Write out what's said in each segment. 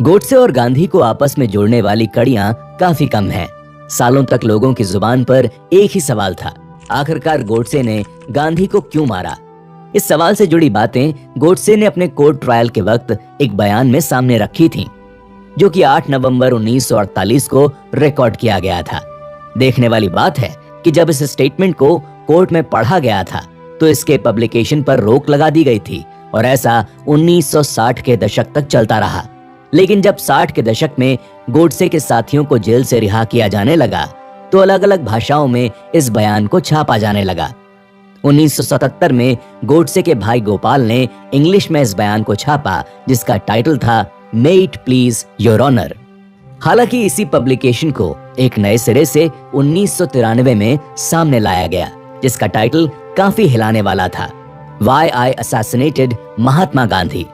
गोडसे और गांधी को आपस में जोड़ने वाली कड़ियां काफी कम हैं। सालों तक लोगों की जुबान पर एक ही सवाल था, आखिरकार गोडसे ने गांधी को क्यों मारा। इस सवाल से जुड़ी बातें गोडसे ने अपने कोर्ट ट्रायल के वक्त एक बयान में सामने रखी थीं, जो कि 8 नवंबर 1948 को रिकॉर्ड किया गया था। देखने वाली बात है कि जब इस स्टेटमेंट को कोर्ट में पढ़ा गया था तो इसके पब्लिकेशन पर रोक लगा दी गई थी और ऐसा 1960 के दशक तक चलता रहा। लेकिन जब 60 के दशक में गोडसे के साथियों को जेल से रिहा किया जाने लगा तो अलग अलग भाषाओं में इस बयान को छापा जाने लगा। 1977 में गोडसे के भाई गोपाल ने इंग्लिश में इस बयान को छापा, जिसका टाइटल था may it please your honour. हालांकि इसी पब्लिकेशन को एक नए सिरे से 1993 में सामने लाया गया, जिसका टाइटल काफी हिलाने वाला था, why I assassinated Mahatma Gandhi.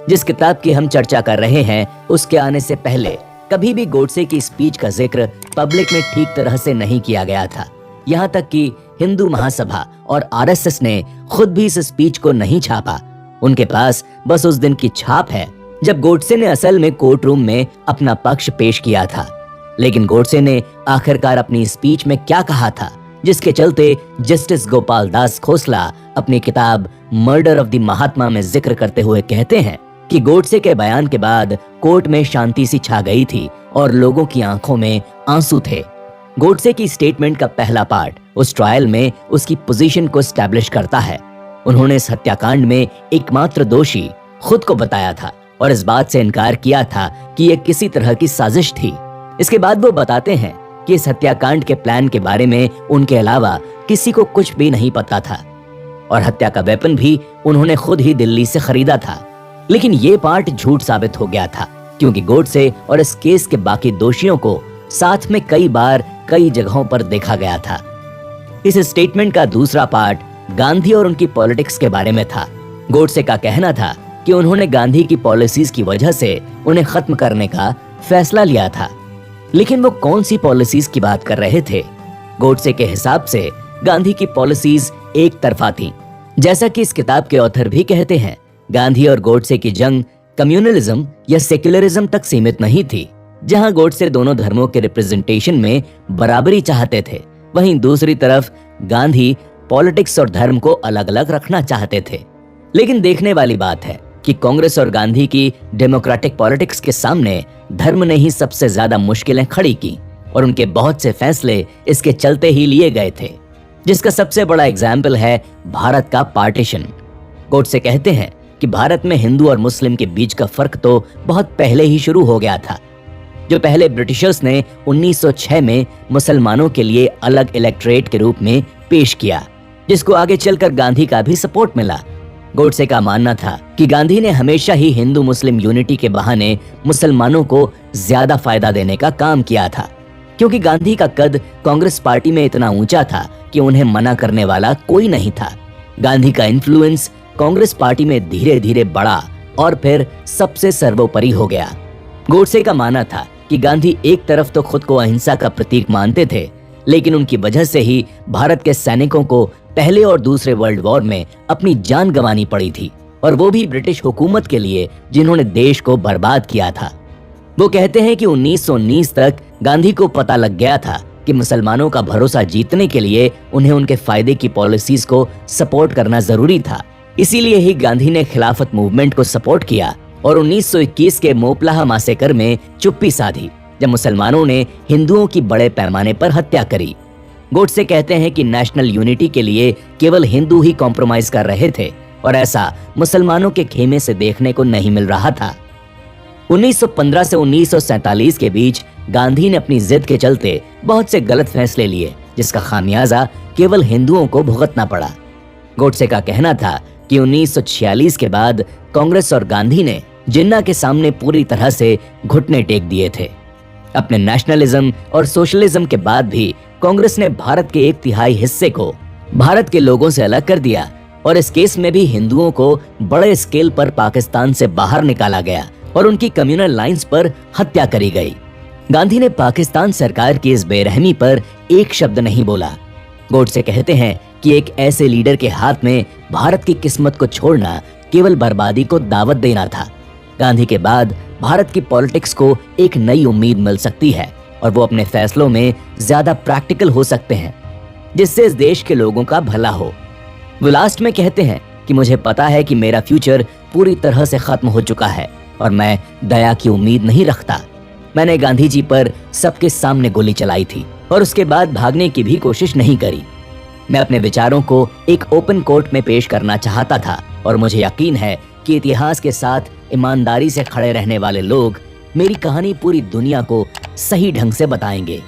जिस किताब की हम चर्चा कर रहे हैं उसके आने से पहले कभी भी गोडसे की स्पीच का जिक्र पब्लिक में ठीक तरह से नहीं किया गया था। यहाँ तक कि हिंदू महासभा और आरएसएस ने खुद भी इस स्पीच को नहीं छापा। उनके पास बस उस दिन की छाप है जब गोडसे ने असल में कोर्ट रूम में अपना पक्ष पेश किया था। लेकिन गोडसे ने आखिरकार अपनी स्पीच में क्या कहा था, जिसके चलते जस्टिस गोपाल दास खोसला अपनी किताब मर्डर ऑफ द महात्मा में जिक्र करते हुए कहते हैं कि गोडसे के बयान के बाद कोर्ट में शांति सी छा गई थी और लोगों की आंखों में आंसू थे। गोडसे की स्टेटमेंट का पहला पार्ट उस ट्रायल में उसकी पोजीशन को एस्टैब्लिश करता है। उन्होंने इस हत्याकांड में एकमात्र दोषी खुद को बताया था और इस बात से इनकार किया था कि यह किसी तरह की साजिश थी। इसके बाद वो बताते हैं कि इस हत्याकांड के प्लान के बारे में उनके अलावा किसी को कुछ भी नहीं पता था और हत्या का वेपन भी उन्होंने खुद ही दिल्ली से खरीदा था। लेकिन ये पार्ट झूठ साबित हो गया था, क्योंकि गोडसे और इस केस के बाकी दोषियों को साथ में कई बार कई जगहों पर देखा गया था। इस स्टेटमेंट का दूसरा पार्ट गांधी और उनकी पॉलिटिक्स के बारे में था। गोडसे का कहना था कि उन्होंने गांधी की पॉलिसीज की वजह से उन्हें खत्म करने का फैसला लिया था। लेकिन वो कौन सी पॉलिसीज की बात कर रहे थे? गोडसे के हिसाब से गांधी की पॉलिसीज एक तरफा थी। जैसा कि इस किताब के ऑथर भी कहते हैं, गांधी और गोडसे की जंग कम्युनलिज्म या सेक्युलरिज्म तक सीमित नहीं थी। जहां गोडसे दोनों धर्मों के रिप्रेजेंटेशन में बराबरी चाहते थे, वहीं दूसरी तरफ गांधी पॉलिटिक्स और धर्म को अलग अलग रखना चाहते थे। लेकिन देखने वाली बात है कि कांग्रेस और गांधी की डेमोक्रेटिक पॉलिटिक्स के सामने धर्म ने ही सबसे ज्यादा मुश्किलें खड़ी की और उनके बहुत से फैसले इसके चलते ही लिए गए थे, जिसका सबसे बड़ा एग्जाम्पल है भारत का पार्टीशन। गोडसे कहते हैं कि भारत में हिंदू और मुस्लिम के बीच का फर्क तो बहुत पहले ही शुरू हो गया था। जो पहले ब्रिटिशर्स ने 1906 में मुसलमानों के लिए अलग इलेक्टोरेट के रूप में पेश किया, जिसको आगे चलकर गांधी का भी सपोर्ट मिला। गोडसे का मानना था कि गांधी ने हमेशा ही हिंदू मुस्लिम यूनिटी के बहाने मुसलमानों को ज्यादा फायदा देने का काम किया था, क्योंकि गांधी का कद कांग्रेस पार्टी में इतना ऊंचा था कि उन्हें मना करने वाला कोई नहीं था। गांधी का इन्फ्लुएंस कांग्रेस पार्टी में धीरे धीरे बढ़ा और फिर सबसे सर्वोपरि हो गया। गोडसे का मानना था कि गांधी एक तरफ तो खुद को अहिंसा का प्रतीक मानते थे, लेकिन उनकी वजह से ही भारत के सैनिकों को पहले और दूसरे वर्ल्ड वॉर में अपनी जान गंवानी पड़ी थी, और वो भी ब्रिटिश हुकूमत के लिए जिन्होंने देश को बर्बाद किया था। वो कहते हैं कि 1919 तक गांधी को पता लग गया था कि मुसलमानों का भरोसा जीतने के लिए उन्हें उनके फायदे की पॉलिसीज को सपोर्ट करना जरूरी था। इसीलिए ही गांधी ने खिलाफत मूवमेंट को सपोर्ट किया और 1921 के मोपलाह मासेकर में चुप्पी साधी, जब मुसलमानों ने हिंदुओं की बड़े पैमाने पर हत्या करी। गोडसे कहते हैं कि नेशनल यूनिटी के लिए केवल हिंदू ही कॉम्प्रोमाइज कर रहे थे और ऐसा मुसलमानों के खेमे से देखने को नहीं मिल रहा था। 1915 से 1947 के बीच गांधी ने अपनी जिद के चलते बहुत से गलत फैसले लिए, जिसका खामियाजा केवल हिंदुओं को भुगतना पड़ा। गोडसे का कहना था कि 1946 के बाद कांग्रेस और गांधी ने जिन्ना के सामने पूरी तरह से घुटने टेक दिए थे। अपने नेशनलिज्म और सोशलिज्म के बाद भी कांग्रेस ने भारत के 1/3 हिस्से को भारत के लोगों से अलग कर दिया और इस केस में भी हिंदुओं को बड़े स्केल पर पाकिस्तान से बाहर निकाला गया और उनकी कम्युनल लाइंस पर हत्या करी गई। गांधी ने पाकिस्तान सरकार की इस बेरहमी पर एक शब्द नहीं बोला। गोडसे कहते हैं कि एक ऐसे लीडर के हाथ में भारत की किस्मत को छोड़ना केवल बर्बादी को दावत देना था। गांधी के बाद भारत की पॉलिटिक्स को एक नई उम्मीद मिल सकती है और वो अपने फैसलों में ज्यादा प्रैक्टिकल हो सकते हैं, जिससे इस देश के लोगों का भला हो। वो लास्ट में कहते हैं कि मुझे पता है कि मेरा फ्यूचर पूरी तरह से खत्म हो चुका है और मैं दया की उम्मीद नहीं रखता। मैंने गांधी जी पर सबके सामने गोली चलाई थी और उसके बाद भागने की भी कोशिश नहीं करी। मैं अपने विचारों को एक ओपन कोर्ट में पेश करना चाहता था और मुझे यकीन है कि इतिहास के साथ ईमानदारी से खड़े रहने वाले लोग मेरी कहानी पूरी दुनिया को सही ढंग से बताएंगे।